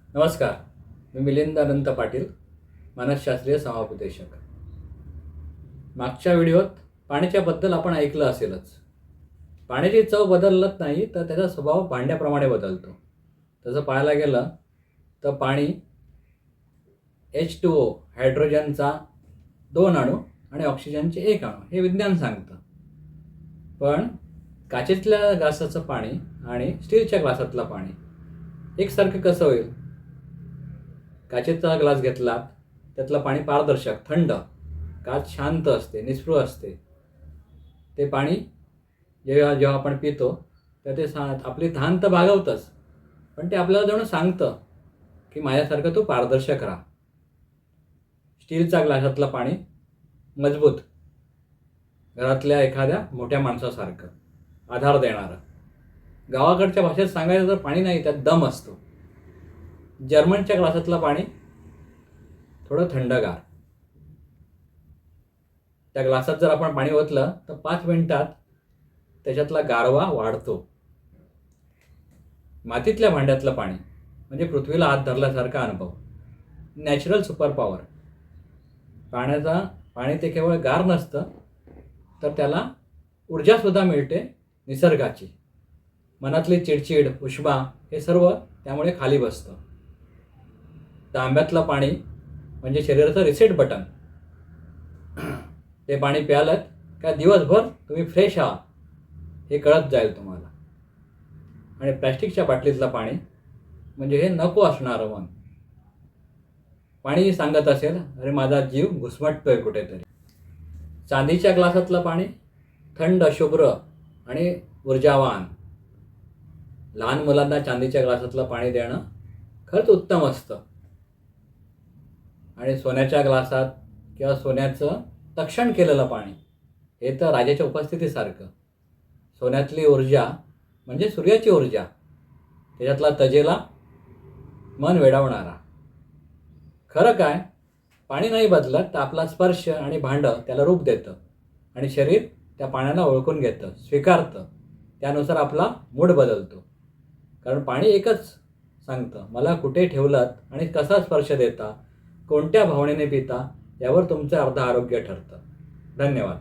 नमस्कार. मी मिलिंद अनंत पाटील, मानसशास्त्रीय समुपदेशक. मागच्या व्हिडिओत पाण्याच्याबद्दल आपण ऐकलं असेलच. पाण्याची चव बदलत नाही तर त्याचा स्वभाव भांड्याप्रमाणे बदलतो. तसं पाहायला गेलं तर पाणी H2O हायड्रोजनचा 2 अणू आणि ऑक्सिजनचे 1 अणू हे विज्ञान सांगतं. पण काचेतल्या ग्लासाचं पाणी आणि स्टीलच्या ग्लासातलं पाणी एकसारखं कसं होईल? काचेचा ग्लास घेतला, त्यातलं पाणी पारदर्शक, थंड, काच शांत असते, निष्पृह असते. ते पाणी जेव्हा जेव्हा आपण पितो तर ते आपली तहान तर भागवतंच, पण ते आपल्याला जणू सांगतं की माझ्यासारखं तू पारदर्शक राहा. स्टीलच्या ग्लासातलं पाणी मजबूत, घरातल्या एखाद्या मोठ्या माणसासारखं, आधार देणारं. गावाकडच्या भाषेत सांगायचं तर पाणी नाही, त्यात दम असतो. जर्मनच्या ग्लासातलं पाणी थोडं थंडगार. त्या ग्लासात जर आपण पाणी ओतलं तर 5 मिनिटात त्याच्यातला गारवा वाढतो. मातीतल्या भांड्यातलं पाणी म्हणजे पृथ्वीला हात धरल्यासारखा अनुभव, नॅचरल सुपर पॉवर. पाणी ते केवळ गार नसतं तर त्याला ऊर्जासुद्धा मिळते निसर्गाची. मनातली चिडचिड, उष्मा हे सर्व त्यामुळे खाली बसतं. तांब्यातलं पाणी म्हणजे शरीराचं रिसेट बटन. ते पाणी प्यालत का दिवसभर तुम्ही फ्रेश आहात हे कळत जाईल तुम्हाला. आणि प्लॅस्टिकच्या बाटलीतलं पाणी म्हणजे हे नको असणारं मन. पाणी सांगत असेल, अरे माझा जीव घुसमटतोय कुठेतरी. चांदीच्या ग्लासातलं पाणी थंड, शुभ्र आणि ऊर्जावान. लहान मुलांना चांदीच्या ग्लासातलं पाणी देणं खरंच उत्तम असतं. आणि सोन्याच्या ग्लासात किंवा सोन्याचं तक्षण केलेलं पाणी हे तर राजाच्या उपस्थितीसारखं. सोन्यातली ऊर्जा म्हणजे सूर्याची ऊर्जा, त्याच्यातला तजेला मन वेडावणारा. खरं काय, पाणी नाही बदलत तर आपला स्पर्श आणि भांडं त्याला रूप देतं आणि शरीर त्या पाण्याला ओळखून घेतं, स्वीकारतं. त्यानुसार आपला मूड बदलतो. कारण पाणी एकच सांगतं, मला कुठे ठेवलात आणि कसा स्पर्श देता, कोणत्या भावनेने पिता यावर तुमचं अर्ध आरोग्य ठरतं. धन्यवाद.